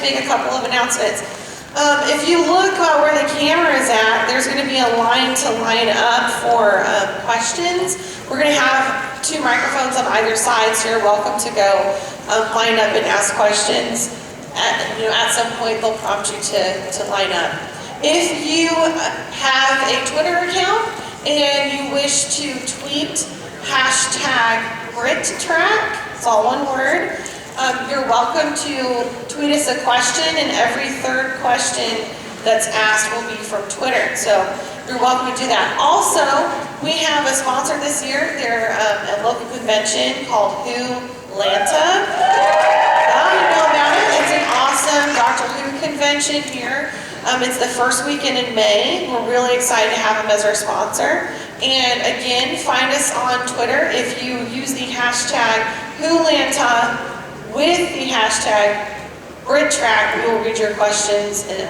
make a couple of announcements. If you look where the camera is at, there's going to be a line to line up for questions. We're going to have 2 microphones on either side, so you're welcome to go line up and ask questions. At some point, they'll prompt you to line up. If you have a Twitter account and you wish to tweet #BritTrack, it's all one word, you're welcome to tweet us a question, and every 3rd question that's asked will be from Twitter. So you're welcome to do that. Also, we have a sponsor this year. They're a local convention called Who-Lanta. You know about it. It's an awesome Doctor Who convention here. It's the first weekend in May. We're really excited to have them as our sponsor. And again, find us on Twitter. If you use the hashtag Who-Lanta with the hashtag BritTrack, we will read your questions and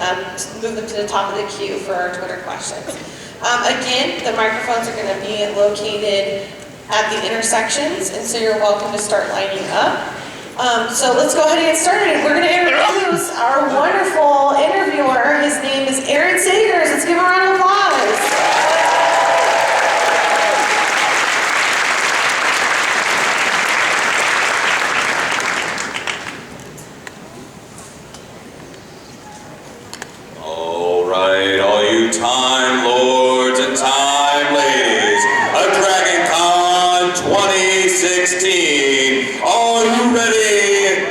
move them to the top of the queue for our Twitter questions. Again, the microphones are going to be located at the intersections, and so you're welcome to start lining up. So let's go ahead and get started. We're going to introduce our wonderful interviewer. His name is Aaron Sagers. Let's give him a round of applause. Time lords and time ladies, a Dragon Con 2016. Are you ready?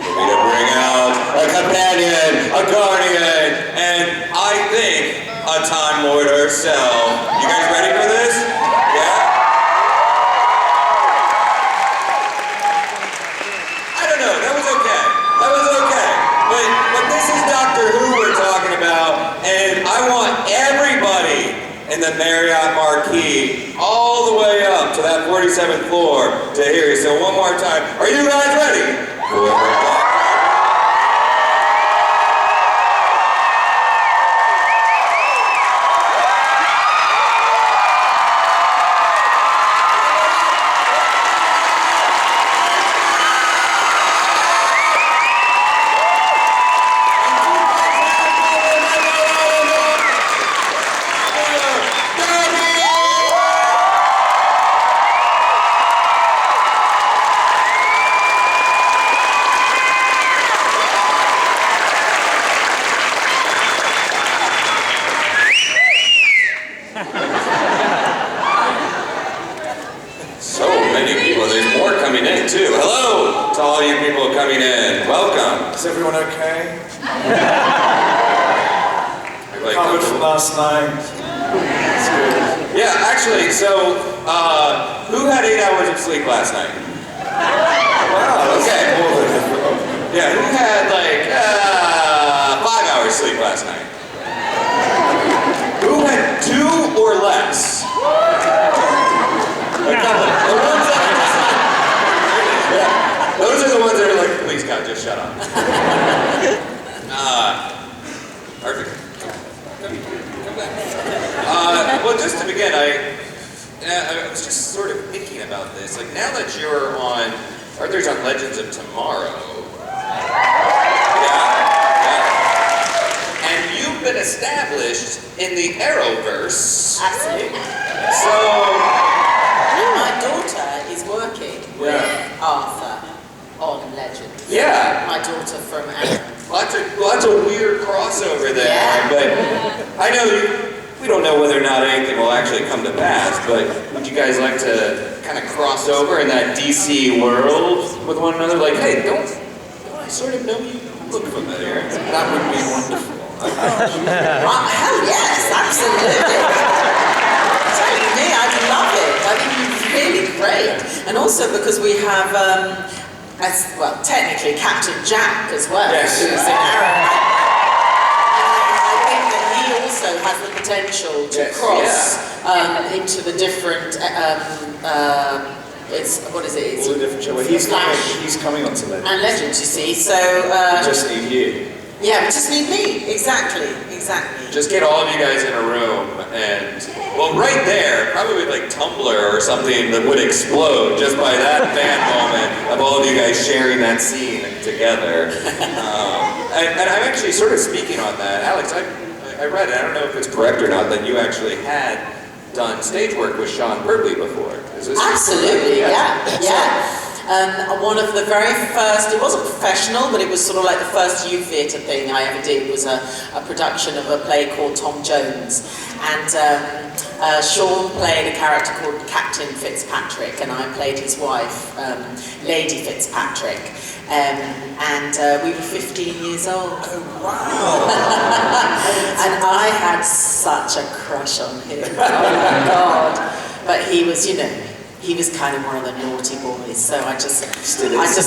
For me to bring out a companion, a guardian, and I think a Time Lord herself. You guys ready for this? Yeah? I don't know, that was okay. That was okay. But this is Doctor Who we're talking about, and I want everybody in the Marriott Marquis all the way up to that 47th floor to hear you. So one more time, are you guys ready? Is everyone okay? Recovered from last night. It's good. Yeah, actually, so, who had 8 hours of sleep last night? Wow, okay. More than yeah, who had like 5 hours sleep last night? Who had 2 or less? Those are the ones that are like, please God, just shut up. Perfect. Come back. Well, just to begin, I was just sort of thinking about this. Like, now that you're on, Arthur's on Legends of Tomorrow. Yeah. And you've been established in the Arrowverse. Absolutely. So, my daughter is working with Arthur on Legends. Yeah. My daughter from Arrow. Lots of weird crossover there. Yeah. But I know we don't know whether or not anything will actually come to pass, but would you guys like to kind of cross over in that DC world with one another? Like, hey, don't I sort of know you? Look familiar. That would be wonderful. Hell yes, absolutely. Telling me, I'd love it. I think it's really great. And also because we have, technically Captain Jack as well, yes. who's in Arrow. I think that he also has the potential to cross into the different, what is it? It's all the different shows. Well, he's coming onto Legends. And Legends, you see, so... just need you. Yeah, we just need me. Exactly. Just get all of you guys in a room and Well, right there, probably like Tumblr or something that would explode just by that fan moment of all of you guys sharing that scene together. And I'm actually sort of speaking on that. Alex, I read it, I don't know if it's correct or not, that you actually had done stage work with Sean Purley before. Is this Absolutely, yeah. One of the very first, it wasn't professional, but it was sort of like the first youth theatre thing I ever did was a production of a play called Tom Jones. And Sean played a character called Captain Fitzpatrick, and I played his wife, Lady Fitzpatrick. And we were 15 years old. Oh, wow. And I had such a crush on him. Oh my God. But he was, you know, he was kind of one of the naughty boys, so I just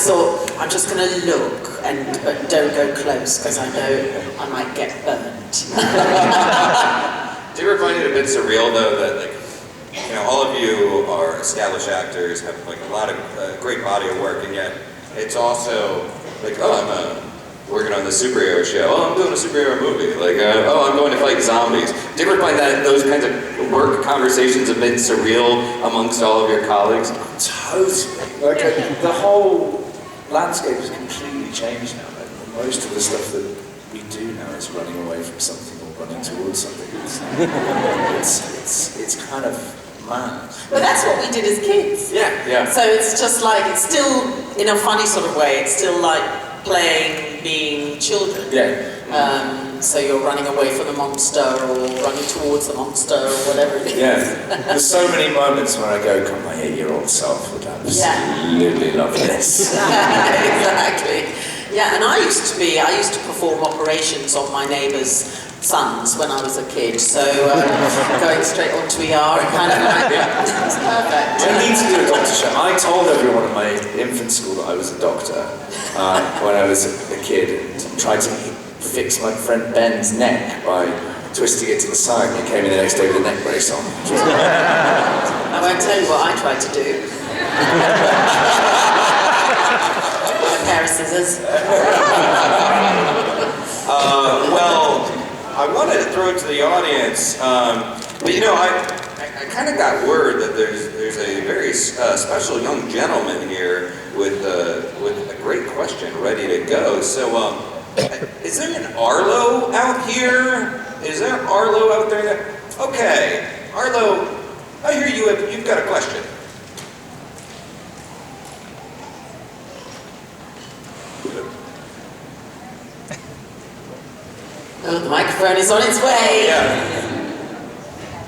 thought, I'm just going to look, but don't go close, because I know I might get burnt. Do you ever find it a bit surreal, though, that, like, you know, all of you are established actors, have, like, a lot of great body of work, and yet it's also, like, oh, I'm working on the superhero show, oh, I'm doing a superhero movie, like, oh, I'm going to fight zombies. Do you ever find that those kinds of work conversations a bit surreal amongst all of your colleagues? Totally. Like, the whole landscape has completely changed now. Like, most of the stuff that we do now is running away from something or running towards something. It's kind of mad. But that's what we did as kids. Yeah. So it's just like, it's still, in a funny sort of way, it's still like playing being children. Yeah. So you're running away from the monster or running towards the monster or whatever it is. Yeah. There's so many moments when I go, come my 8-year-old self would absolutely love this. Exactly. Yeah, and I used to perform operations on my neighbours' sons when I was a kid, so going straight onto ER and kind of like, it's perfect. I need to do a doctor show. I told everyone in my infant school that I was a doctor when I was a kid, and tried to fix my friend Ben's neck by twisting it to the side, and he came in the next day with a neck brace on. I won't tell you what I tried to do. A pair of scissors. Well, I wanted to throw it to the audience, but you know, I kind of got word that there's a very special young gentleman here with a great question ready to go. So, is there an Arlo out here? Is there an Arlo out there? Okay, Arlo, I hear you've got a question. Oh, the microphone is on its way. Yeah.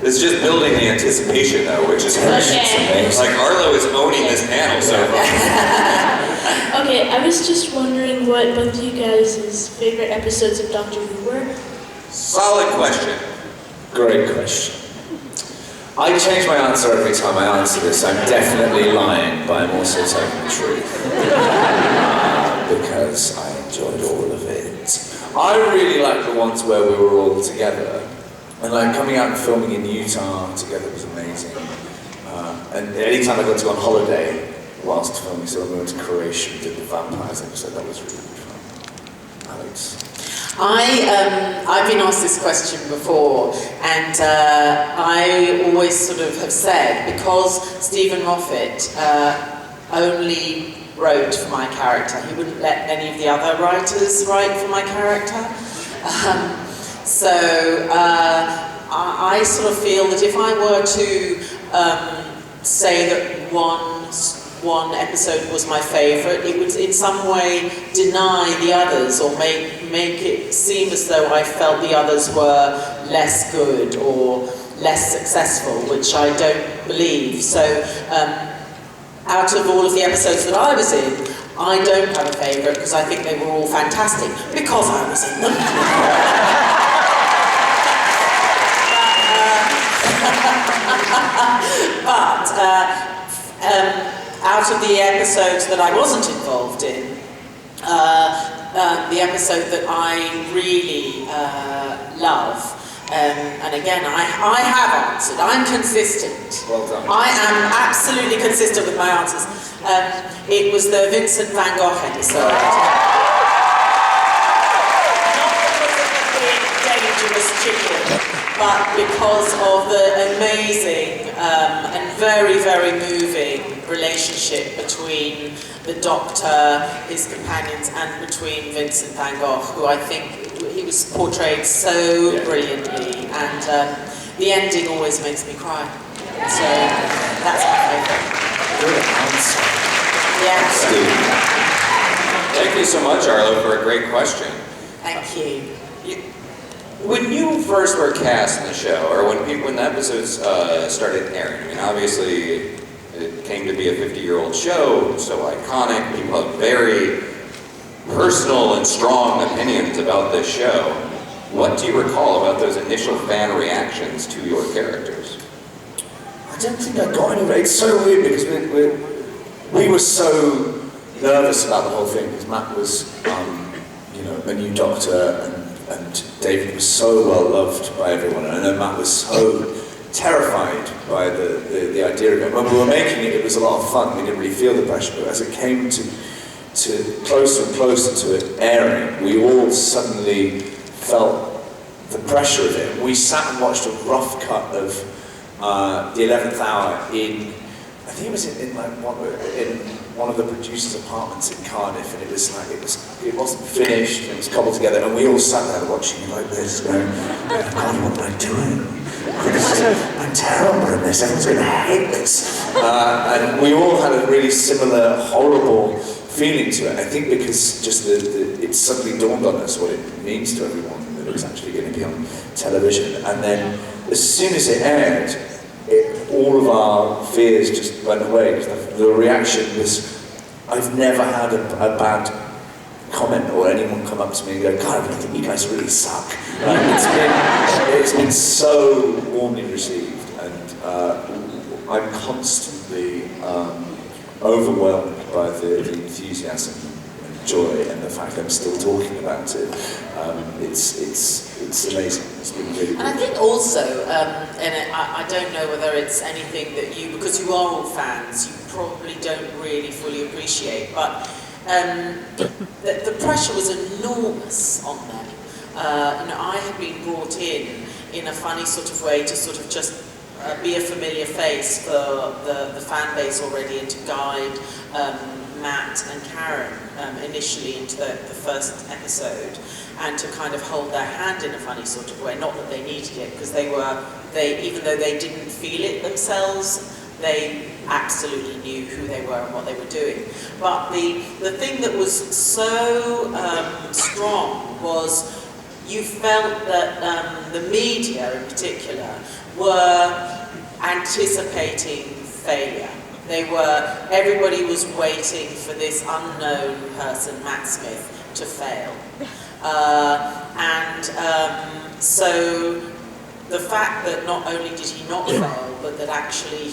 It's just building the anticipation, though, which is Okay. like Arlo is owning this panel so far. Okay, I was just wondering what both of you guys' favorite episodes of Doctor Who were. Solid question. Great question. I change my answer every time I answer this. I'm definitely lying, but I'm also telling the truth. Because I enjoyed all of it. I really like the ones where we were all together. And like coming out and filming in Utah together was amazing. And anytime I got to go on holiday whilst filming, so when we went to Croatia and did the vampires episode, that was really fun. Alex? I've been asked this question before, and I always sort of have said, because Stephen Moffat only wrote for my character, he wouldn't let any of the other writers write for my character. So I sort of feel that if I were to say that one episode was my favourite, it would in some way deny the others or make it seem as though I felt the others were less good or less successful, which I don't believe. So out of all of the episodes that I was in, I don't have a favourite because I think they were all fantastic because I was in them. But out of the episodes that I wasn't involved in, the episode that I really love, and again, I have answered, I'm consistent. Well done. I am absolutely consistent with my answers. It was the Vincent van Gogh episode. Not because of the big David dangerous chicken, but because of the amazing and very, very moving relationship between the Doctor, his companions, and between Vincent van Gogh, who I think he was portrayed so brilliantly, and the ending always makes me cry. So that's my favourite. Good answer. Yeah. Thank you so much, Arlo, for a great question. Thank you. When you first were cast in the show, or when the episodes started airing, I mean, obviously it came to be a 50-year-old show, so iconic. People have very personal and strong opinions about this show. What do you recall about those initial fan reactions to your characters? I don't think I got any. It's so weird because we were so nervous about the whole thing because Matt was, a new Doctor, and David was so well loved by everyone. And I know Matt was so terrified by the idea of it. When we were making it, it was a lot of fun. We didn't really feel the pressure, but as it came to closer and closer to it airing, we all suddenly felt the pressure of it. We sat and watched a rough cut of the 11th hour in, I think it was in one of the producers' apartments in Cardiff, and it wasn't finished, and it was cobbled together, and we all sat there watching it like this, going, God, what am I doing? I'm terrible at this, everyone's going to hate this. And we all had a really similar, horrible feeling to it. I think because just it suddenly dawned on us what it means to everyone that it was actually going to be on television. And then as soon as it aired, all of our fears just went away. The reaction was, I've never had a bad comment or anyone come up to me and go, God, I think you guys really suck. It's been so warmly received, and I'm constantly overwhelmed by the enthusiasm and joy and the fact I'm still talking about it. It's amazing. It's been really good. And I think also, I don't know whether it's anything that you, because you are all fans, you probably don't really fully appreciate, but the pressure was enormous on them. I had been brought in a funny sort of way to sort of just be a familiar face for the fan base already, and to guide Matt and Karen initially into the first episode, and to kind of hold their hand in a funny sort of way. Not that they needed it, because they even though they didn't feel it themselves, they absolutely knew who they were and what they were doing. But the thing that was so strong was you felt that the media in particular were anticipating failure. Everybody was waiting for this unknown person, Matt Smith, to fail. So the fact that not only did he not fail, but that actually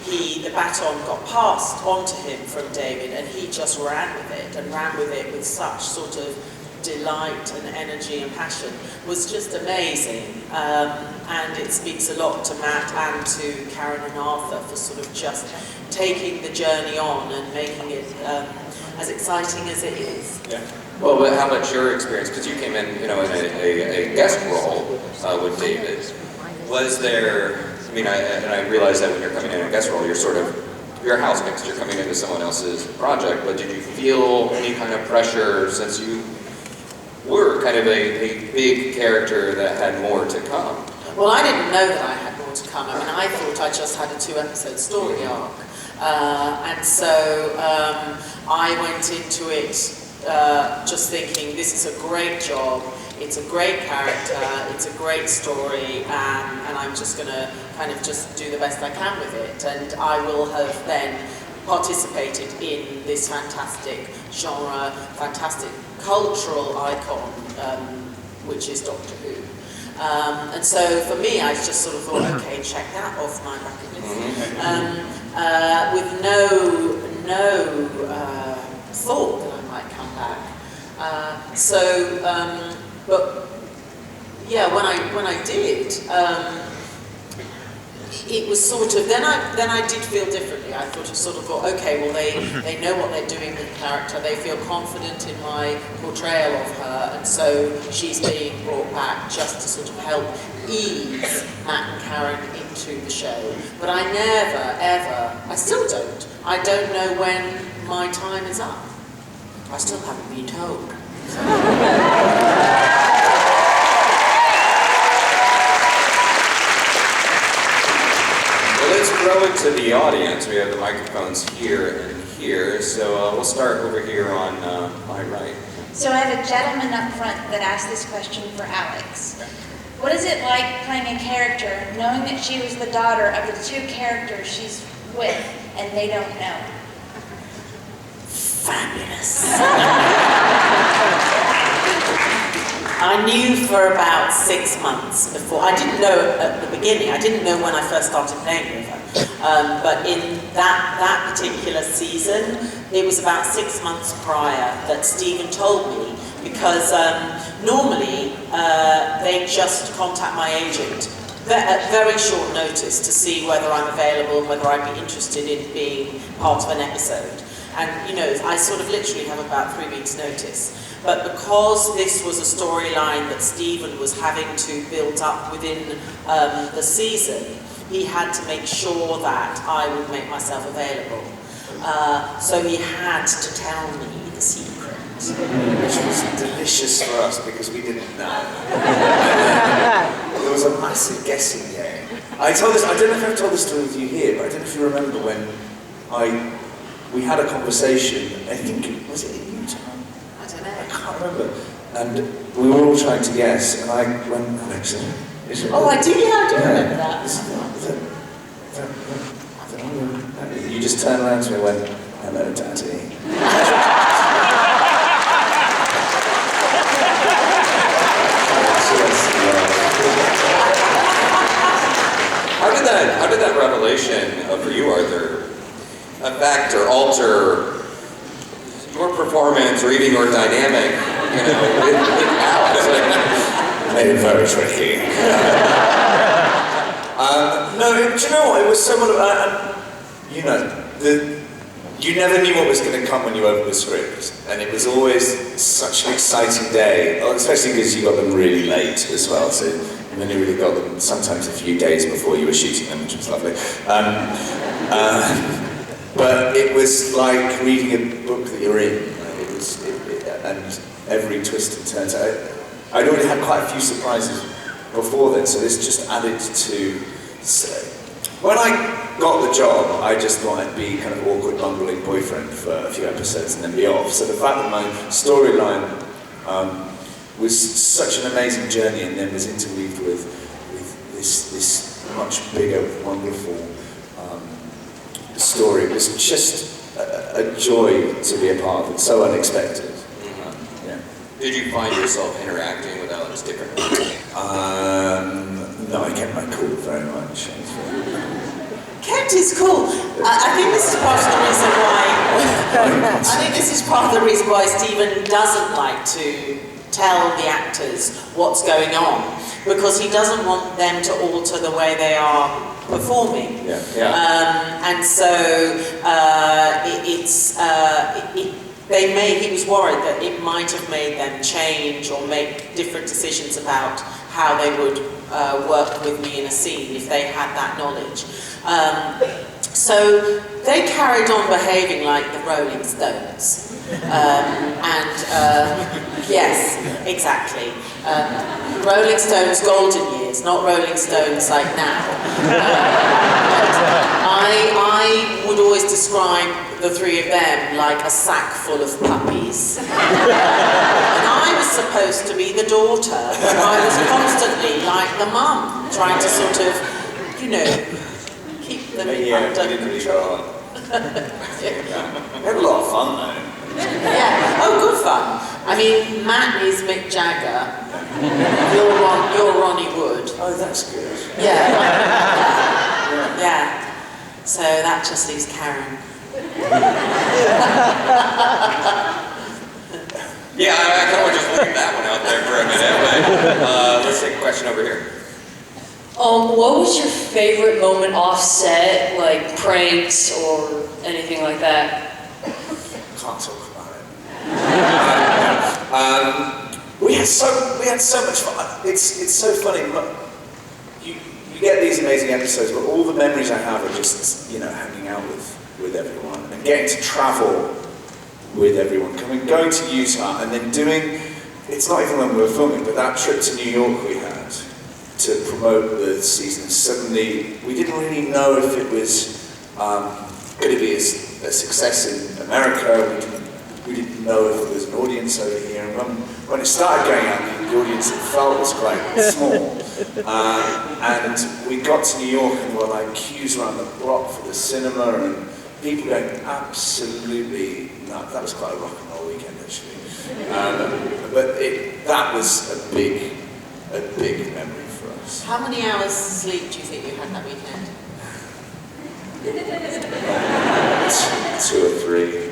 the baton got passed on to him from David, and he just ran with it with such sort of delight and energy and passion, was just amazing. And it speaks a lot to Matt and to Karen and Arthur for sort of just taking the journey on and making it as exciting as it is. Yeah. Well, but how about your experience? Because you came in, in a guest role with David. Was there? I mean, I realize that when you're coming in a guest role, you're a housemates. You're coming into someone else's project. But did you feel any kind of pressure, since you were kind of a big character that had more to come? Well, I didn't know that I had more to come. I mean, I thought I just had a 2-episode story arc, and so I went into it just thinking, this is a great job, it's a great character, it's a great story, and I'm just going to kind of just do the best I can with it, and I will have then participated in this fantastic genre, fantastic cultural icon, which is Doctor Who. And so for me, I just sort of thought, okay, check that off my bucket list, with no thought that I might come back. But yeah, when I did, it was sort of, then I did feel differently. I sort of thought, okay, well they know what they're doing with the character, they feel confident in my portrayal of her, and so she's being brought back just to sort of help ease Matt and Karen into the show. But I never, ever, I still don't know when my time is up. I still haven't been told. Let's throw it to the audience. We have the microphones here and here, so we'll start over here on my right. So I have a gentleman up front that asked this question for Alex. What is it like playing a character knowing that she was the daughter of the two characters she's with and they don't know? Fabulous. I knew for about 6 months before. I didn't know at the beginning. I didn't know when I first started playing with her. But in that particular season, it was about 6 months prior that Stephen told me, because normally they just contact my agent at very short notice to see whether I'm available, whether I'd be interested in being part of an episode. And you know, I sort of literally have about 3 weeks' notice. But because this was a storyline that Stephen was having to build up within the season, he had to make sure that I would make myself available. So he had to tell me the secret. Which was delicious for us because we didn't know. There was a massive guessing game. I don't know if I've told the story with you here, but I don't know if you remember when we had a conversation, I think, was it in Utah? I don't know. I can't remember. And we were all trying to guess, and I went, Alex, oh, I do remember that. You just turned around to me and went, hello, Daddy. How did that revelation for you, Arthur, affect or alter your performance or even your dynamic, you know, with Alex? Made it very tricky. No, do you know what? It was somewhat of, you know, you never knew what was going to come when you opened the script, and it was always such an exciting day, especially because you got them really late as well, so you only really got them sometimes a few days before you were shooting them, which was lovely. But it was like reading a book that you're in. And every twist and turn. I'd already had quite a few surprises before then, so this just added to. When I got the job, I just thought I'd be kind of awkward, bumbling boyfriend for a few episodes and then be off. So the fact that my storyline was such an amazing journey and then was interweaved with this much bigger, wonderful story, it was just a joy to be a part of it, so unexpected. Yeah. Did you find yourself interacting with Alex differently? No, I kept my cool very much. Kept his cool. I think this is part of the reason why. I think this is part of the reason why Stephen doesn't like to tell the actors what's going on, because he doesn't want them to alter the way they are performing. And so he was worried that it might have made them change or make different decisions about how they would work with me in a scene if they had that knowledge. So they carried on behaving like the Rolling Stones. Yes, exactly. Rolling Stones golden years, not Rolling Stones like now. I would always describe the three of them like a sack full of puppies. And I was supposed to be the daughter. I was constantly like the mum, trying to sort of, you know, keep them under control. We had a lot of fun though. Yeah, oh, good fun. I mean, Matt is Mick Jagger. You're Ronnie Wood. Oh, that's good. Yeah. So that just leaves Karen. Yeah, I kind of want to just leave that one out there for a minute, but let's take a question over here. What was your favorite moment off set, like pranks or anything like that? Can't talk about it. We had so much fun. It's so funny. You get these amazing episodes, but all the memories I have are just hanging out with everyone and getting to travel with everyone, going to Utah and then doing. It's not even when we were filming, but that trip to New York we had to promote the season. Suddenly, we didn't really know if it was going to be a success in America. We didn't know if there was an audience over here. And when it started going out, the audience it felt was quite small. And we got to New York and there were like queues around the block for the cinema and people going absolutely nuts. That was quite a rock and roll weekend actually. But that was a big memory for us. How many hours sleep do you think you had that weekend? 2 or 3.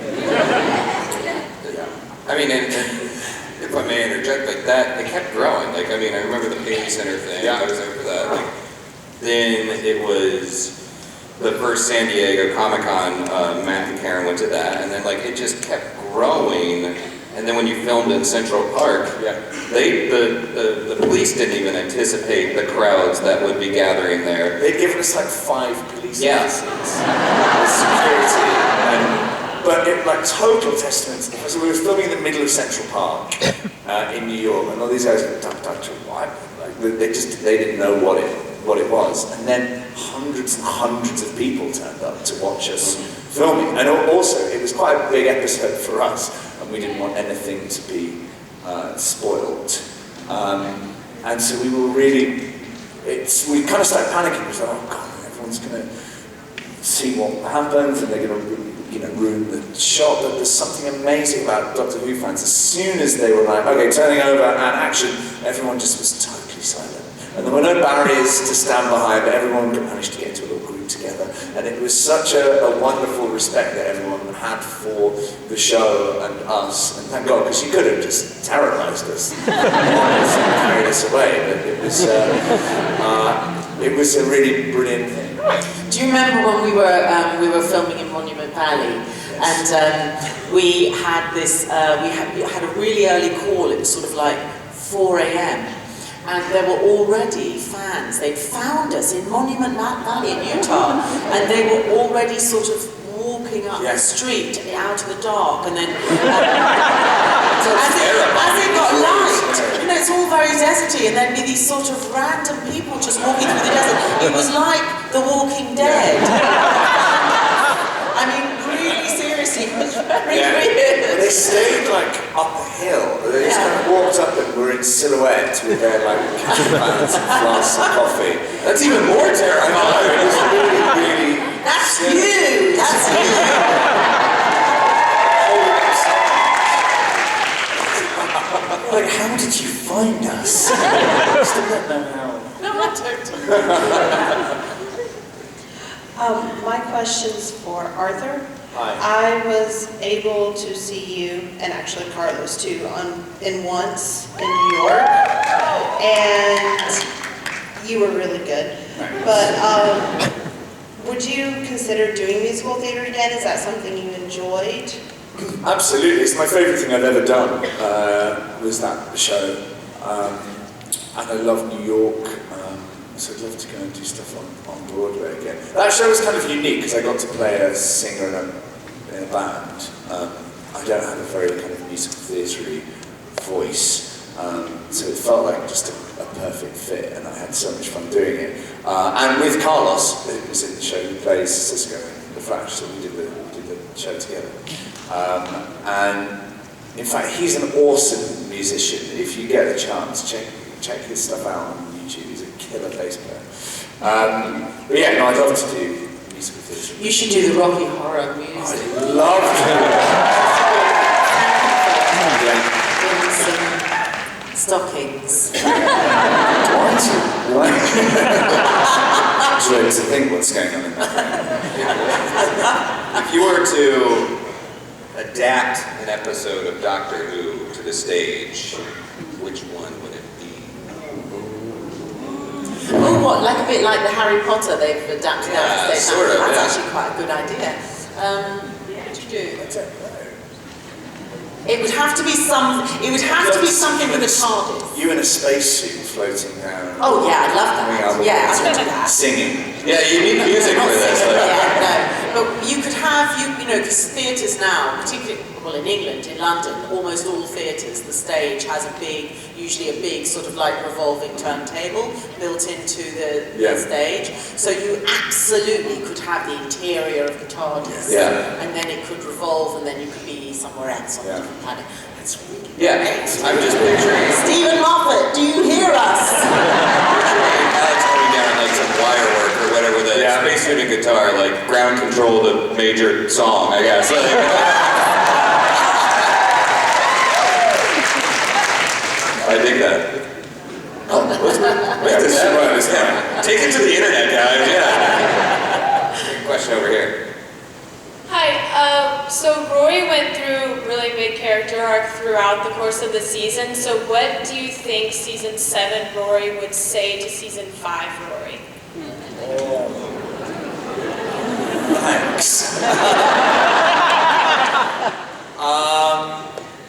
I mean, and if I may interject, like that, it kept growing. Like, I mean, I remember the Payne Center thing. Yeah. I was there for that. Like, then it was the first San Diego Comic-Con. Matt and Karen went to that, and then like it just kept growing. And then when you filmed in Central Park, the police didn't even anticipate the crowds that would be gathering there. They'd given us like 5 police officers. Security. But it, like total testament. So we were filming in the middle of Central Park in New York, and all these guys were Dr. White. Like they didn't know what it was. And then hundreds and hundreds of people turned up to watch us filming. And also, it was quite a big episode for us, and we didn't want anything to be spoiled. And so we were really, we kind of started panicking. We was like, oh God, everyone's going to see what happens, and they're going to ruin the shot. But there's something amazing about Doctor Who fans. As soon as they were like, okay, turning over and action, everyone just was totally silent. And there were no barriers to stand behind, but everyone managed to get into a little group together. And it was such a wonderful respect that everyone had for the show and us. And thank God, because you could have just terrorized us and carried us away. But it was a really brilliant thing. Do you remember when we were filming in Monument Valley, Yes. and we had this we had a really early call. It was sort of like 4 a.m. and there were already fans. They'd found us in Monument Valley in Utah, and they were already sort of walking up the street out of the dark, and then as it got light, it's all very deserty, and there'd be these sort of random people just walking through the desert. It was like The Walking Dead. I mean, really seriously, it was very weird. They stayed like up a hill. They just kind of walked up and were in silhouette with their like campervans and flasks of coffee. That's even more terrifying. It was really That's you! That's you! like, how did you find us? I still don't know how. No, I don't. My question's for Arthur. Hi. I was able to see you, and actually Carlos too, in once in New York, and you were really good. But would you consider doing musical theater again? Is that something you enjoyed? Absolutely, it's my favourite thing I've ever done, was that show. And I love New York, so I'd love to go and do stuff on Broadway again. That show was kind of unique because I got to play a singer in a band. I don't have a very kind of musical theatre-y voice, so it felt like just a perfect fit, and I had so much fun doing it. And with Carlos, who was in the show, who plays Cisco in The Flash, so we did the show together. And in fact, he's an awesome musician. If you get a chance, check his stuff out on YouTube. He's a killer bass player. But yeah, no, I'd love to do musical theatre. You should do the Rocky Horror music. I'd love to. Some stockings. What? Just to think what's going on in that. If you were to adapt an episode of Doctor Who to the stage, which one would it be? like a bit like the Harry Potter they've adapted out. Yeah, sort of, That's yeah. actually quite a good idea. What would you do? I don't know. It would have to be something with a TARDIS. You in a spacesuit floating down. Oh yeah, I'd love coming that. out of Yeah, I'd water, do that. singing. Yeah, you need music for this. Yeah, no. But you could have, because theatres now, particularly, well, in England, in London, almost all theatres, the stage has usually a big sort of like revolving turntable built into the stage. So you absolutely could have the interior of the TARDIS. Yeah. And then it could revolve, and then you could be somewhere else on a different planet. That's really Yeah, I'm just picturing Stephen Moffat, do you hear us? Alex coming down like some wire work or whatever with a spacesuit and guitar, like ground control the major song, I guess. I dig that. Oh, yeah. Take it to the internet, guys. Yeah. Question over here. Hi, so Rory went through really big character arc throughout the course of the season, so what do you think season 7 Rory would say to season 5 Rory? Thanks.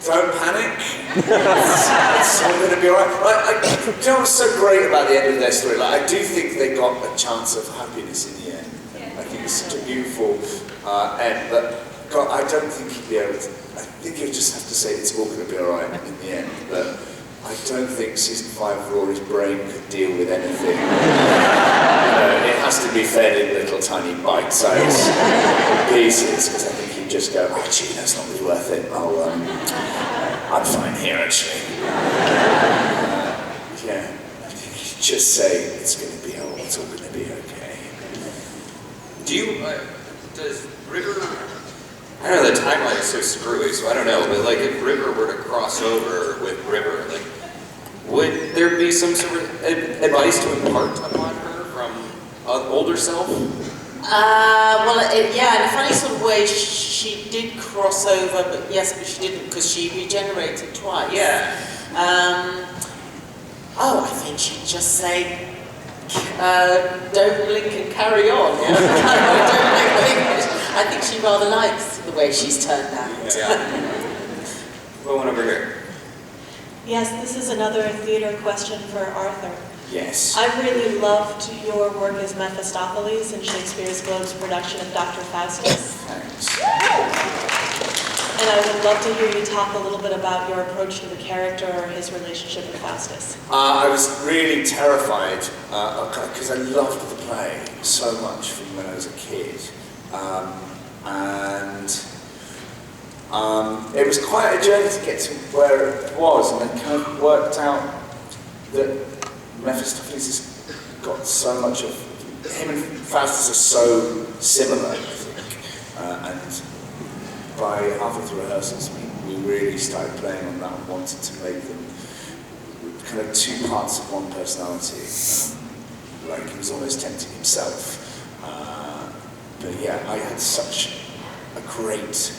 Don't panic. It's all going to be alright. Do you know what's so great about the end of their story? Like, I do think they got a chance of happiness in the end. I think it's such a beautiful end, but God, I don't think he'd be able to. I think he'll just have to say it's all going to be alright in the end. But I don't think season 5 Rory's brain could deal with anything. It has to be fed in little tiny bite-sized pieces, because I think he'd just go, oh gee, that's not really worth it. I'm fine here actually. Yeah, I think he'd just say it's all going to be okay. Do you, does River, I don't know, the timeline is so screwy, so I don't know, but like if River were to cross over with River, like, would there be some sort of advice to impart upon her from an older self? In a funny sort of way, she did cross over, but she didn't, because she regenerated twice. Yeah. I think she'd just say, don't blink and carry on. Yeah? Don't blink. I think she rather likes the way she's turned out. Yeah. Go on over here. Yes, this is another theater question for Arthur. Yes. I really loved your work as Mephistopheles in Shakespeare's Globe's production of Dr. Faustus. Thanks. And I would love to hear you talk a little bit about your approach to the character or his relationship with Faustus. I was really terrified because I loved the play so much from when I was a kid. It was quite a journey to get to where it was, and it kind of worked out that Mephistopheles has got so much of him and Faustus are so similar, I think. And by halfway through rehearsals, we really started playing on that and wanted to make them kind of two parts of one personality. Like he was almost tempting himself. But yeah, I had such a great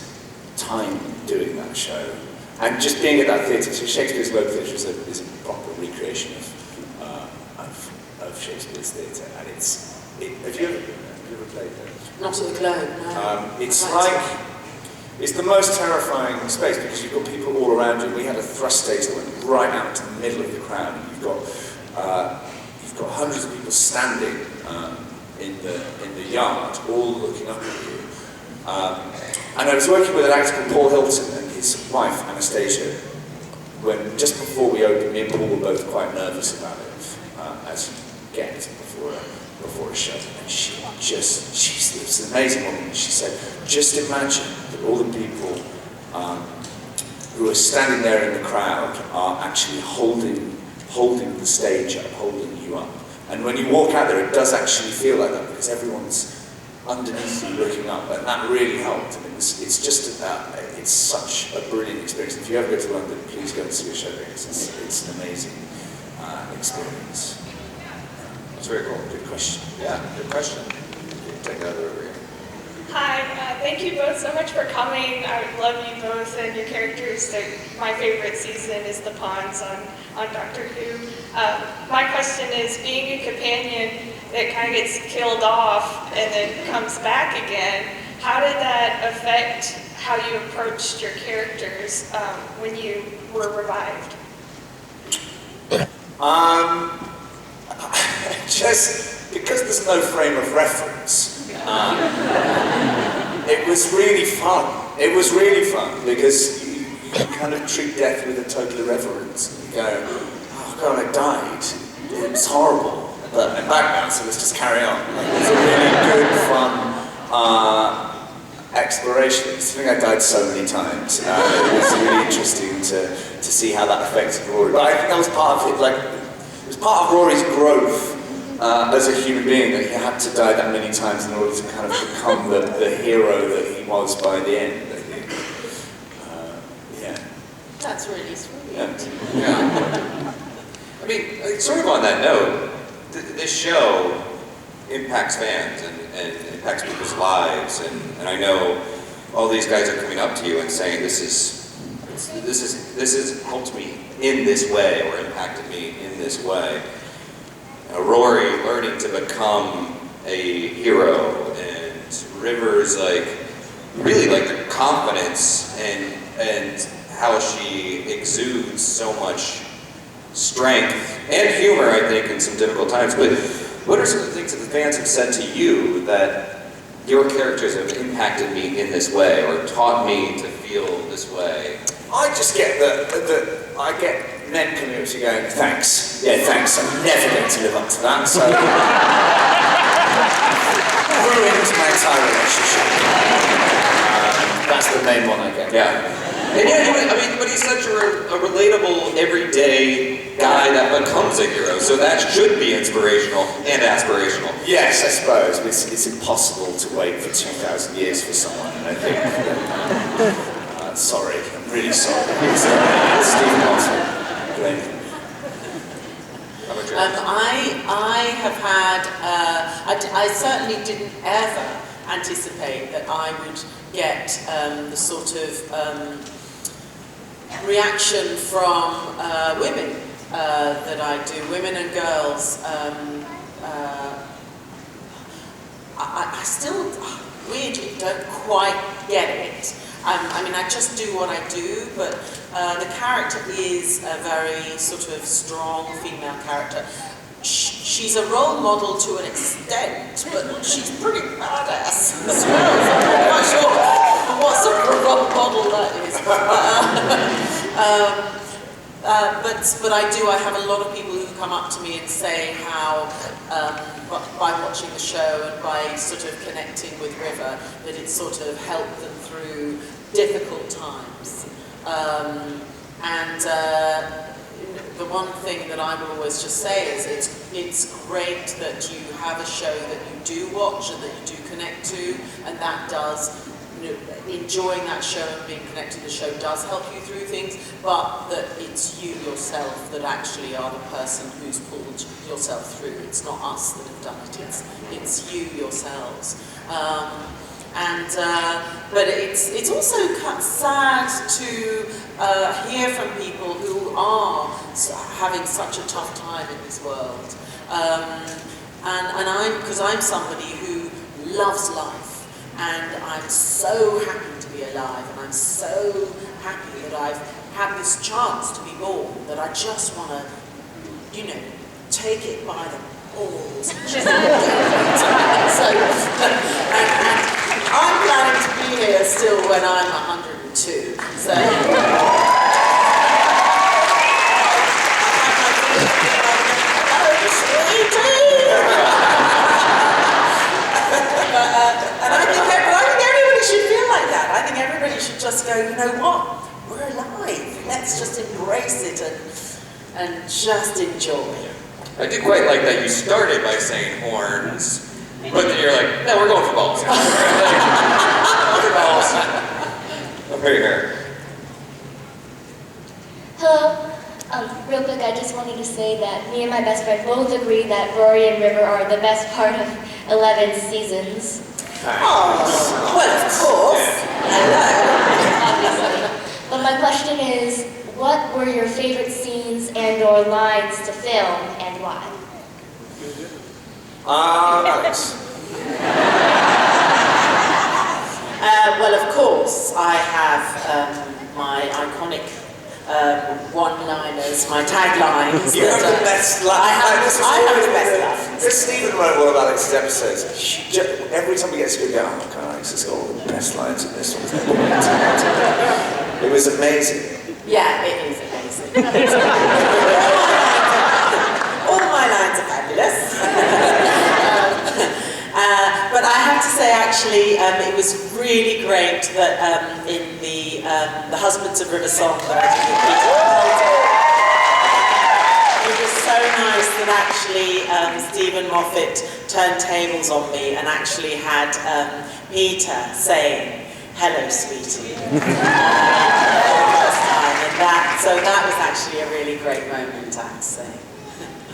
time doing that show. And just being at that theatre, so Shakespeare's Globe Theatre is a proper recreation of Shakespeare's theatre, and have you ever played there? Not at the Globe, no. It's the most terrifying space because you've got people all around you. We had a thrust stage that went right out to the middle of the crowd, and you've got hundreds of people standing in the yard, all looking up at you. And I was working with an actor called Paul Hilton and his wife Anastasia. When just before we opened, me and Paul were both quite nervous about it, as you get before a show. And she's an amazing woman. She said, just imagine that all the people who are standing there in the crowd are actually holding the stage up, holding you up. And when you walk out there, it does actually feel like that because everyone's underneath you looking up, and that really helped. And it's such a brilliant experience. If you ever go to London, please go and see a show there. It's an amazing experience. That's very cool. Good question. Yeah, good question. Take another over here. Hi, thank you both so much for coming. I love you both and your characters. My favorite season is the Pawns on Doctor Who. My question is, being a companion that kind of gets killed off and then comes back again, how did that affect how you approached your characters when you were revived? Just because there's no frame of reference. It was really fun. It was really fun because you kind of treat death with a total irreverence. You go, oh God, I died. It was horrible. But I'm back now, so let's just carry on. Like, it was a really good, fun exploration. I think I died so many times. It was really interesting to see how that affected Rory. But I think that was part of it. Like, it was part of Rory's growth. As a human being, that he had to die that many times in order to kind of become the hero that he was by the end, I think. Yeah. That's really sweet. Yeah. I mean, sort of on that note, this show impacts fans and impacts people's lives, and I know all these guys are coming up to you and saying this has helped me in this way or impacted me in this way. Rory learning to become a hero, and River's really the confidence and how she exudes so much strength and humor, I think, in some difficult times. But what are some of the things that the fans have said to you that your characters have impacted me in this way or taught me to feel this way? I just get I get men coming up to you going, thanks. Yeah, thanks. I'm never going to live up to that. So ruined my entire relationship. That's the main one I get. Yeah. And yeah, but he's such a relatable, everyday guy that becomes a hero. So that should be inspirational and aspirational. Yes, I suppose. It's impossible to wait for 2,000 years for someone, I think. Sorry, I'm really sorry. Stephen Watson. I have had, I certainly didn't ever anticipate that I would get the sort of reaction from women that I do, women and girls. I still weirdly don't quite get it. I mean, I just do what I do, but the character is a very sort of strong female character. She's a role model to an extent, but she's pretty badass as well. I'm not sure what sort of role model that is. But I have a lot of people who come up to me and say how, by watching the show and by sort of connecting with River, that it sort of helped them through difficult times. The one thing that I will always just say is it's great that you have a show that you do watch and that you do connect to, and that does, enjoying that show and being connected to the show does help you through things, but that it's you yourself that actually are the person who's pulled yourself through. It's not us that have done it, it's you yourselves. But it's also sad to hear from people who are having such a tough time in this world. Because I'm somebody who loves life, and I'm so happy to be alive, and I'm so happy that I've had this chance to be born, that I just want to, take it by the balls. I'm planning to be here still when I'm 102. So. And I think everybody should feel like that. I think everybody should just go, you know what? We're alive. Let's just embrace it and just enjoy. I do quite like that you started by saying horns, but then you're like, no, we're going for balls. Balls. Over here. Hello. Real quick, I just wanted to say that me and my best friend both agree that Rory and River are the best part of 11 seasons. Oh, well, of course. Hello. Obviously. But my question is, what were your favorite scenes and/or lines to film, and why? Alex. Well, of course, I have my iconic one-liners, my taglines. You have the best line. I have the best lines. Because Stephen wrote one of Alex's episodes. Every time we get to go, oh, Alex has got all the best lines in this one. It was amazing. Yeah, it is amazing. All my lines are fabulous. But I have to say, actually, it was really great that in the Husbands of River Song that I did with Peter, it was so nice that actually Stephen Moffat turned tables on me and actually had Peter saying, "Hello, sweetie." For the first time, and so that was actually a really great moment, I have to say.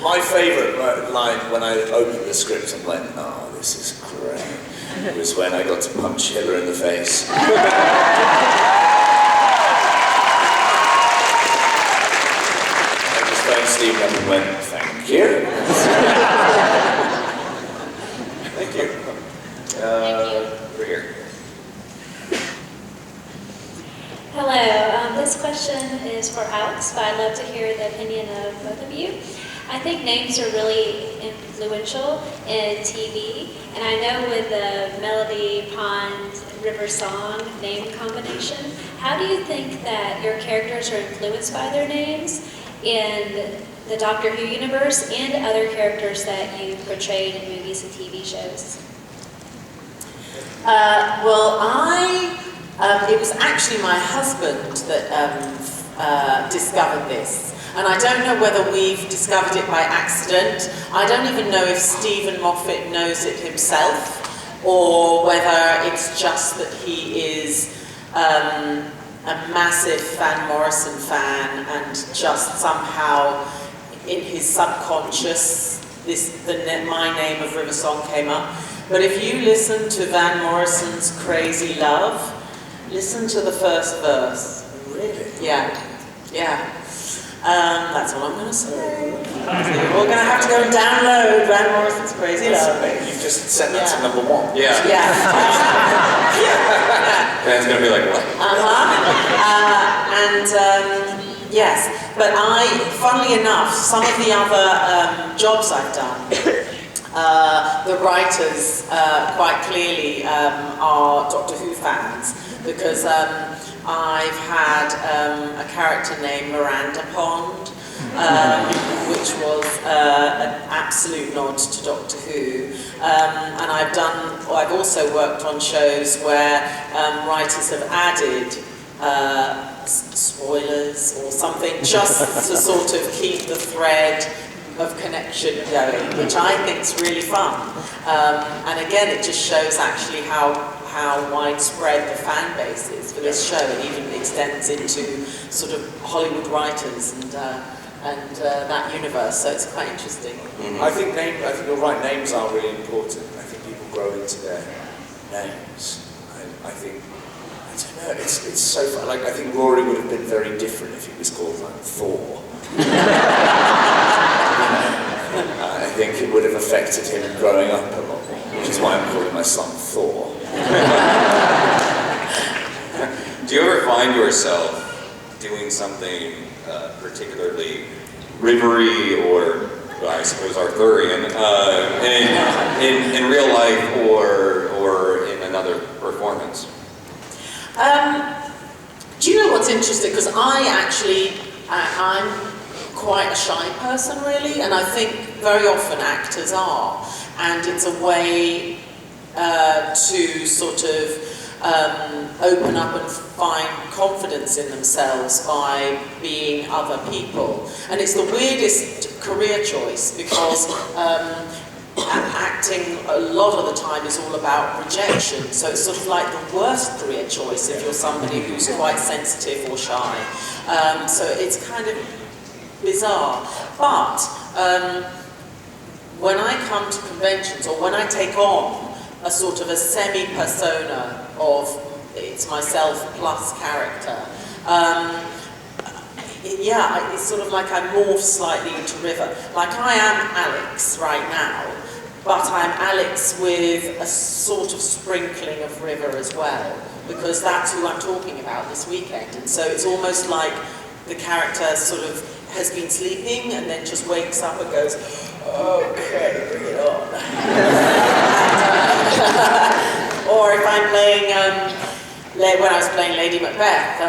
My favourite line when I opened the script and went, oh, this is great, was when I got to punch Hitler in the face. I just phoned Stephen up and went, thank you. Thank you. Over here. Hello, this question is for Alex, but I'd love to hear the opinion of both of you. I think names are really influential in TV, and I know with the Melody Pond River Song name combination, how do you think that your characters are influenced by their names in the Doctor Who universe and other characters that you've portrayed in movies and TV shows? Well, it was actually my husband that discovered this. And I don't know whether we've discovered it by accident. I don't even know if Stephen Moffat knows it himself, or whether it's just that he is a massive Van Morrison fan and just somehow in his subconscious my name of River Song came up. But if you listen to Van Morrison's Crazy Love, listen to the first verse. Really? Yeah. That's all I'm going to say. We're going to have to go and download Van Morrison's Crazy Love. You've just sent that to number one. Yeah. Dan's going to be like, what? Yes, but funnily enough, some of the other jobs I've done, the writers quite clearly are Doctor Who fans, because I've had a character named Miranda Pond, which was an absolute nod to Doctor Who. And I've also worked on shows where writers have added spoilers or something just to sort of keep the thread of connection going, which I think is really fun. And again, it just shows actually how widespread the fan base is for this show. It even extends into sort of Hollywood writers and that universe, so it's quite interesting. Mm-hmm. I think you're right, names are really important. I think people grow into their names. I think, I don't know, it's so fun. Like, I think Rory would have been very different if he was called like Thor. I think it would have affected him growing up a lot, which is why I'm calling my son Thor. Do you ever find yourself doing something particularly rivery or, well, I suppose, Arthurian in real life or in another performance? Do you know what's interesting? Because I'm quite a shy person, really, and I think very often actors are, and it's a way to sort of open up and find confidence in themselves by being other people. And it's the weirdest career choice, because acting a lot of the time is all about rejection, so it's sort of like the worst career choice if you're somebody who's quite sensitive or shy. So it's kind of bizarre. But when I come to conventions, or when I take on a sort of a semi-persona of it's myself plus character. Yeah, it's sort of like I morph slightly into River. Like I am Alex right now, but I'm Alex with a sort of sprinkling of River as well, because that's who I'm talking about this weekend. And so it's almost like the character sort of has been sleeping and then just wakes up and goes, okay, bring it on. Or if I'm playing, when I was playing Lady Macbeth,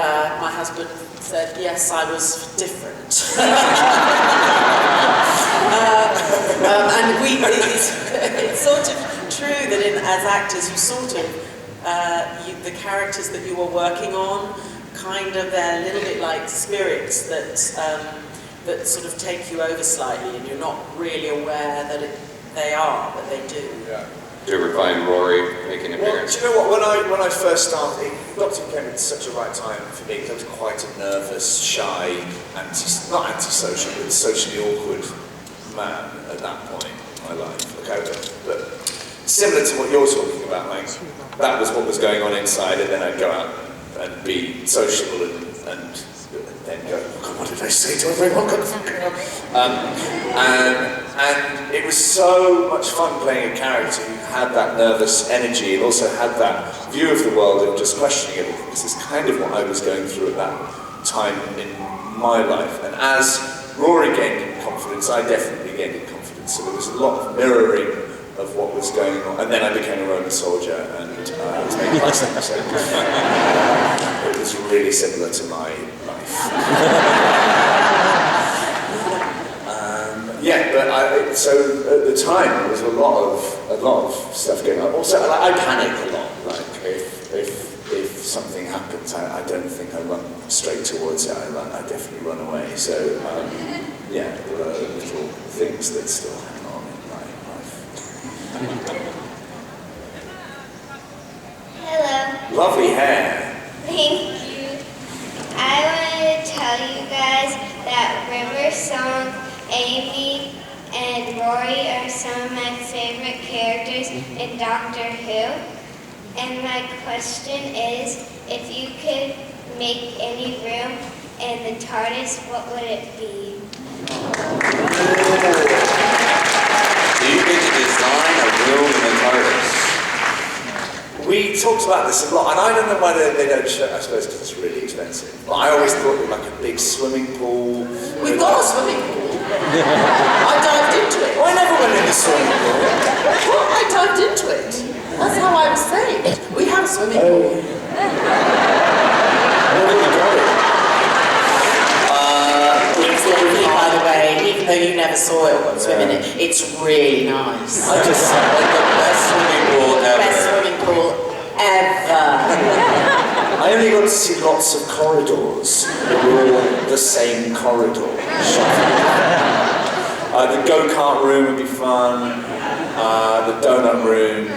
my husband said, yes, I was different. And it's sort of true that as actors, you sort of, the characters that you are working on, kind of, they're a little bit like spirits that sort of take you over slightly, and you're not really aware that they are, but they do. Yeah. Do you ever find Rory making an appearance? Do you know what? When I first started, Doctor came at such a right time for me because I was quite a nervous, shy, not antisocial, but socially awkward man at that point in my life. Okay, but similar to what you're talking about, like that was what was going on inside, and then I'd go out and be sociable and then go, oh God, what did I say to everyone? And it was so much fun playing a character who had that nervous energy and also had that view of the world of just questioning everything, because it's kind of what I was going through at that time in my life. And as Rory gained in confidence, I definitely gained in confidence. So there was a lot of mirroring of what was going on. And then I became a Roman soldier and I was making less than so it was really similar to my life. Yeah, but so at the time there was a lot of stuff going on. Also, I panic a lot. Like if something happens, I don't think I run straight towards it. I definitely run away. So yeah, there are little things that still hang on in my life. Hello. Lovely hair. Thank you. I wanted to tell you guys that River's song, Amy and Rory are some of my favorite characters in Doctor Who. And my question is, if you could make any room in the TARDIS, what would it be? Do you get to design a room in the TARDIS? We talked about this a lot, and I don't know why they don't show, I suppose because it's really expensive. But I always thought it was like a big swimming pool. We've got a swimming pool. I dived into it. I never went in the swimming pool. Well, I dived into it. That's how I was saved. We have a swimming pool. It's lovely, by the way, even though you never saw it or got to swim in it. It's really nice. I just like the best swimming pool ever. Best swimming pool ever. I only got to see lots of corridors. They were all the same corridor. The go-kart room would be fun. The donut room.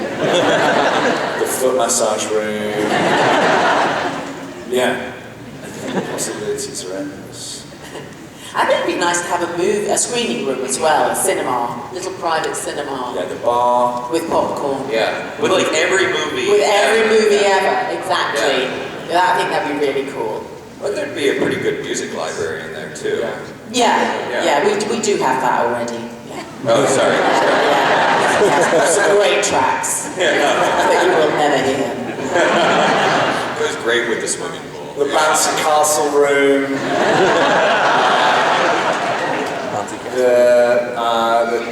The foot massage room. Yeah. The possibilities are endless. I think it'd be nice to have a screening room as well, a cinema, little private cinema. Yeah, the bar. With popcorn. Yeah, with like every movie. With every movie ever, exactly. Yeah, I think that'd be really cool. But there'd be a pretty good music library in there too. Yeah, we do have that already. Yeah. Oh, sorry. Yeah, some great tracks that you will never hear. It goes great with the swimming pool. The bouncy castle room.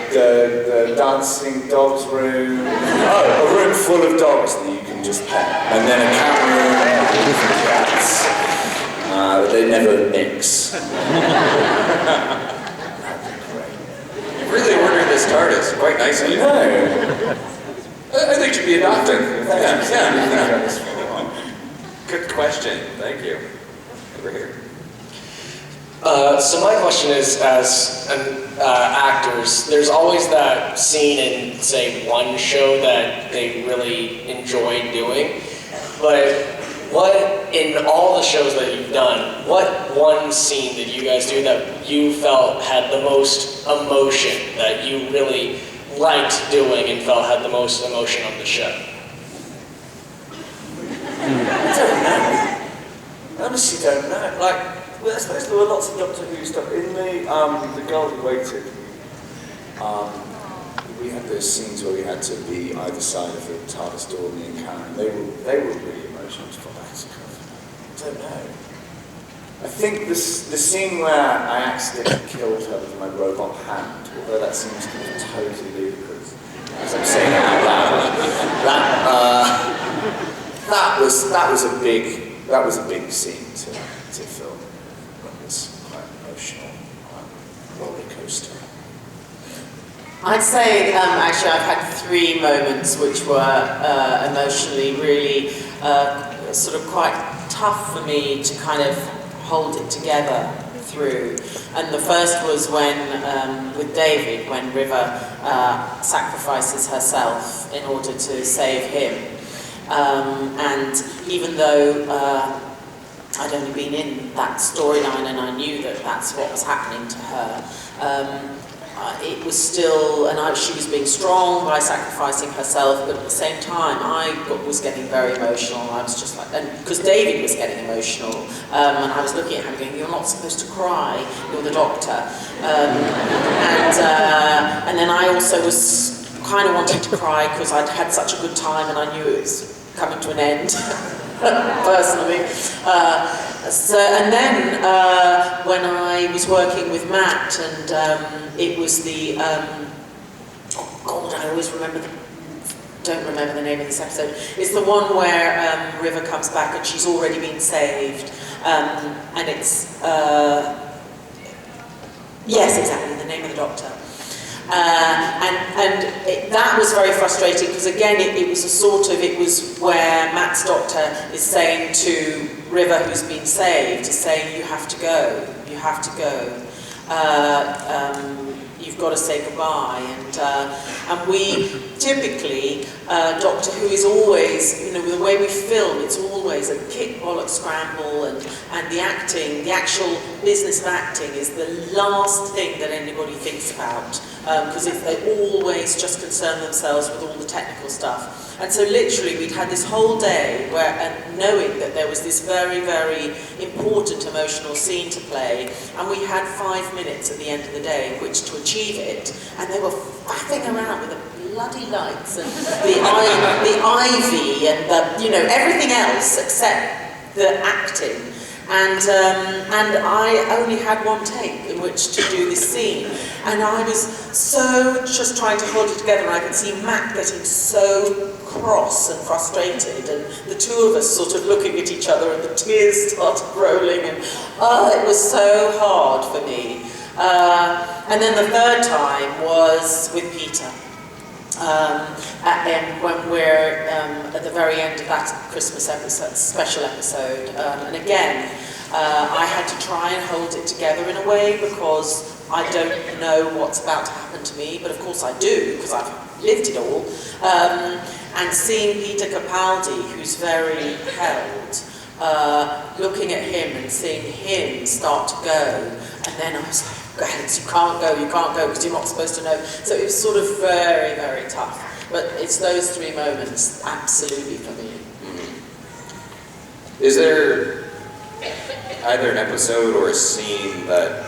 The dancing dogs room. Oh, a room full of dogs that you can just pet. And then a cat room with cats. They never mix. You really ordered this TARDIS quite nicely. No. I think you should be a doctor. Yeah. Good question. Thank you. Over here. So my question is, as actors, there's always that scene in, say, one show that they really enjoy doing. But what, in all the shows that you've done, what one scene did you guys do that you felt had the most emotion, that you really liked doing and felt had the most emotion on the show? I don't know. I honestly don't know. Like, well, I suppose there were lots of Doctor Who stuff in the Girl Who Waited. We had those scenes where we had to be either side of the TARDIS door, me and Karen. They were really emotional to put back. I don't know. I think the scene where I accidentally killed her with my robot hand, although that seems kind of totally ludicrous, as I'm saying it out loud, that was a big scene to film. It was quite emotional, roller coaster. I'd say, actually, I've had 3 moments which were emotionally really sort of quite tough for me to kind of hold it together through. And the first was when, with David, when River sacrifices herself in order to save him. And even though I'd only been in that storyline and I knew that that's what was happening to her, it was still, she was being strong by sacrificing herself, but at the same time I was getting very emotional. I was just like, and because David was getting emotional, and I was looking at him going, you're not supposed to cry, you're the Doctor. And then I also was kind of wanting to cry because I'd had such a good time and I knew it was coming to an end, personally. And then when I was working with Matt, and it was the, oh God, I always don't remember the name of this episode. It's the one where River comes back and she's already been saved, and it's, yes, exactly, the name of the Doctor. That was very frustrating because again it was where Matt's Doctor is saying to River, who's been saved, is saying you have to go, you've got to say goodbye, and we typically, Doctor Who is always, the way we film, it's always a kick, bollock, scramble, and the acting, the actual business of acting is the last thing that anybody thinks about, because they always just concern themselves with all the technical stuff. And so literally we'd had this whole day where, and knowing that there was this very, very important emotional scene to play, and we had 5 minutes at the end of the day in which to achieve it, and they were faffing around with the bloody lights and the ivy and the, everything else except the acting. And I only had 1 take in which to do this scene. And I was so just trying to hold it together, and I could see Matt getting so cross and frustrated, and the 2 of us sort of looking at each other, and the tears started rolling, and it was so hard for me. And then the 3rd time was with Peter. When we're at the very end of that Christmas episode, special episode, and again, I had to try and hold it together in a way because I don't know what's about to happen to me, but of course I do because I've lived it all. And seeing Peter Capaldi, who's very held, looking at him and seeing him start to go, and then I was like, Alex, you can't go because you're not supposed to know. So it was sort of very, very tough. But it's those 3 moments, absolutely, for me. Is there either an episode or a scene that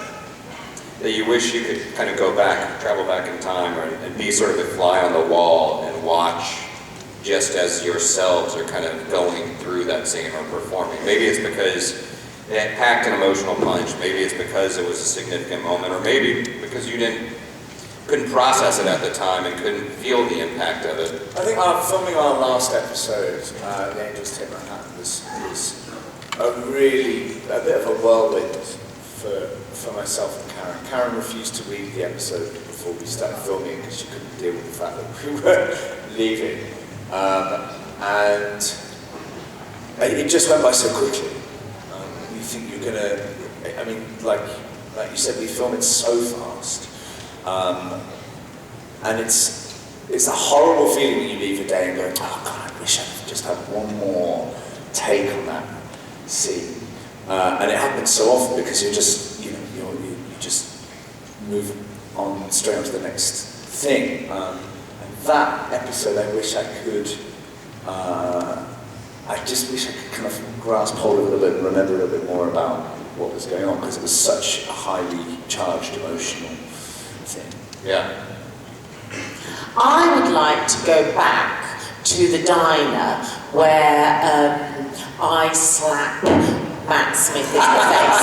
you wish you could kind of go back, travel back in time, and be sort of a fly on the wall and watch just as yourselves are kind of going through that scene or performing? Maybe it's because it packed an emotional punch, maybe it's because it was a significant moment, or maybe because you couldn't process it at the time and couldn't feel the impact of it. I think filming our last episode, The Angels Take Manhattan, was a bit of a whirlwind for myself and Karen. Karen refused to read the episode before we started filming because she couldn't deal with the fact that we were leaving. And it just went by so quickly. You think you're gonna, I mean, like you said, we film it so fast. And it's a horrible feeling when you leave a day and go, oh God, I wish I could just have one more take on that scene. And it happens so often because you're just, you just move on straight on to the next thing. And that episode, I wish I could, I just wish I could kind of grasp hold of it a little bit and remember a little bit more about what was going on, because it was such a highly charged, emotional thing. Yeah. I would like to go back to the diner where I slap Matt Smith in the face.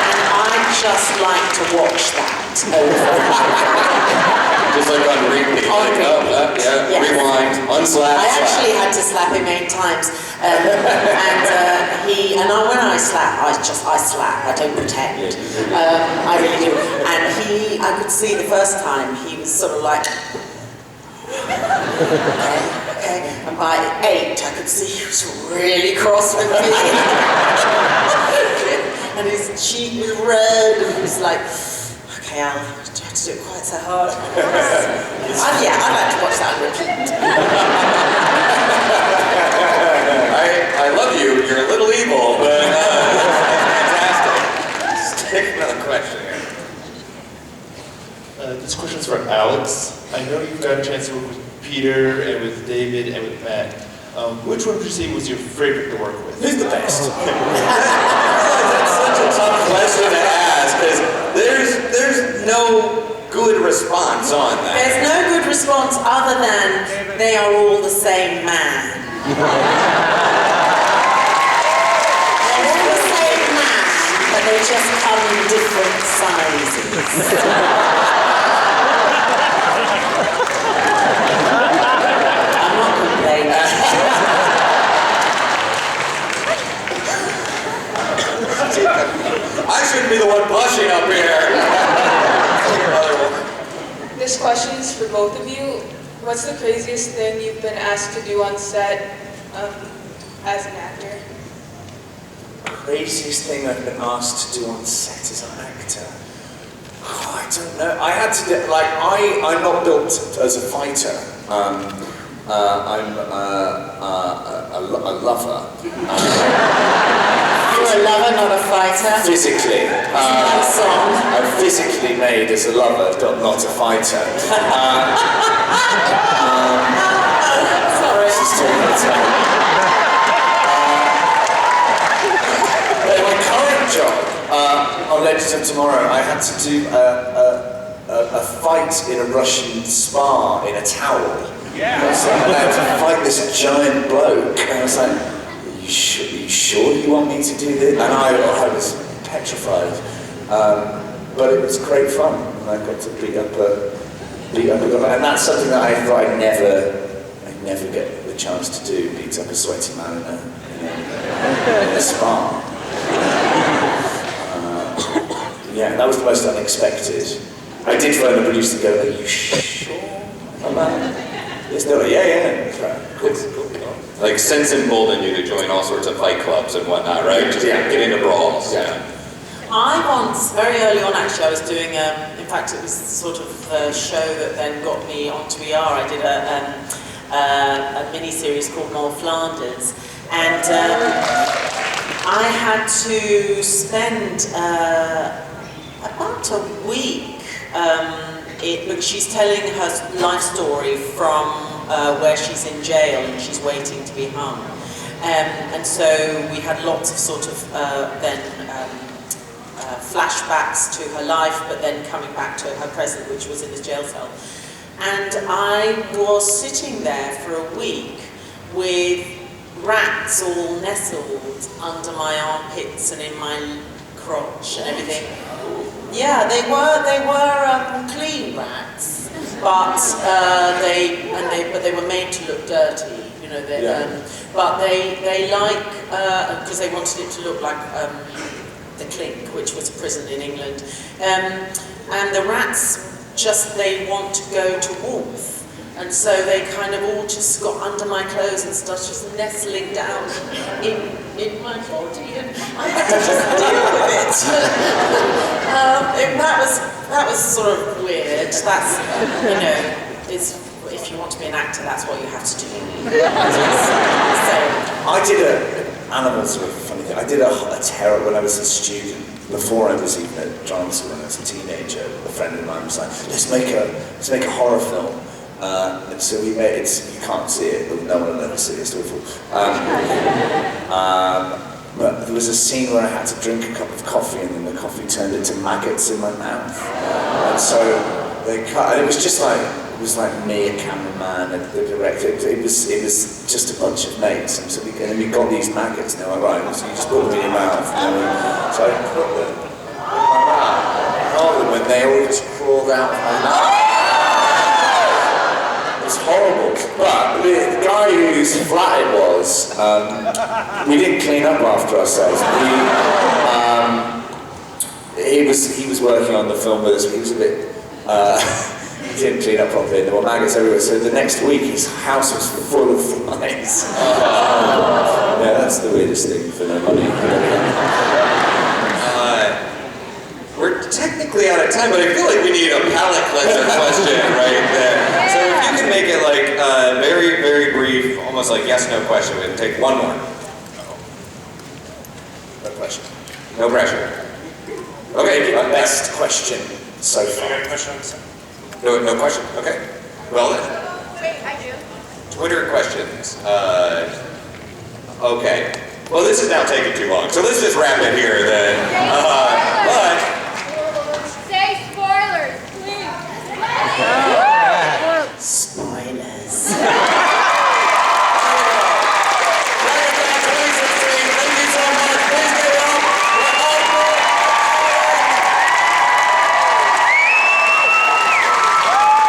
And I'd just like to watch that over. Just like on repeat. Yes. Rewind, unslap, I actually had to slap him 8 times. When I slap, I slap, I don't pretend. I really do. And I could see the first time, he was sort of like, okay. And by 8, I could see he was really cross with me. And his cheek was red, and he was like, okay, Al, you have to do it quite so hard. I'd like to watch that on repeat. I love you. You're a little evil, but fantastic. Let's take another question here. This question's for Alex. I know you've got a chance to work with Peter and with David and with Matt. Which one would you say was your favorite to work with? Who's the best? That's such a tough question to ask, because there's no good response on that. There's no good response other than they are all the same man. They're all the same man, but they just come in different sizes. I'm not complaining. I shouldn't be the one blushing up here. This question is for both of you. What's the craziest thing you've been asked to do on set as an actor? Craziest thing I've been asked to do on set as an actor? Oh, I don't know. I had to do, I'm not built as a fighter. I'm a lover. You're a lover, not a fighter? Physically. I'm physically made as a lover, not a fighter. Sorry. In my current job, on Legends of Tomorrow, I had to do a fight in a Russian spa in a towel. Yeah. And I had to fight this giant bloke, and I was like, are you sure you want me to do this? And I was petrified. But it was great fun, and I got to beat up a guy. And that's something that I thought I'd never get the chance to do, beat up a sweaty man in a spa. Yeah, that was the most unexpected. I did phone the producer and go, are you sure about that? Yes, no, yeah. Cool. Like, sense emboldened you to join all sorts of fight clubs and whatnot, right? Just get into brawls. Yeah. I once, very early on actually, I was doing, in fact it was sort of a show that then got me onto ER. I did a mini-series called More Flanders, and I had to spend about a week because she's telling her life story from where she's in jail and she's waiting to be hung. And so we had lots of sort of flashbacks to her life, but then coming back to her present, which was in this jail cell. And I was sitting there for a week with rats all nestled under my armpits and in my crotch and everything. Yeah, they were clean rats, but they were made to look dirty, you know. But they like because they wanted it to look like the Clink, which was a prison in England, and the rats they want to go to warmth. And so they kind of all just got under my clothes and started just nestling down in my body, and I had to just deal with it. That was sort of weird. That's, you know, if you want to be an actor, that's what you have to do. I animals are a funny thing. I did a terror when I was a student, before I was even at drama school, when I was a teenager. A friend of mine was like, let's make a horror film. And so we made it. You can't see it, but no one will ever see it. It's awful. But there was a scene where I had to drink a cup of coffee, and then the coffee turned into maggots in my mouth. And so they cut. And it was just like. It was like me, a cameraman, and the director. It was just a bunch of mates, and so we got these maggots. And they were like, right, so you just put them in your mouth. So I put them in my mouth, and all of them, and they all just crawled out of my mouth. It was horrible. But the guy whose flat it was, we didn't clean up after ourselves. He was working on the film with us. He was a bit. He didn't clean up properly, and there were maggots everywhere. So the next week, his house was full of flies. Yeah, that's the weirdest thing for no money. We're technically out of time, but I feel like we need a palate cleanser question right there. So if you can make it like very, very brief, almost like yes/no question, we can take one more. No pressure. No pressure. Okay. Best question so far. No question? Okay. Well then. Wait, I do. Twitter questions. Okay. Well, this is now taking too long, so let's just wrap it here then. But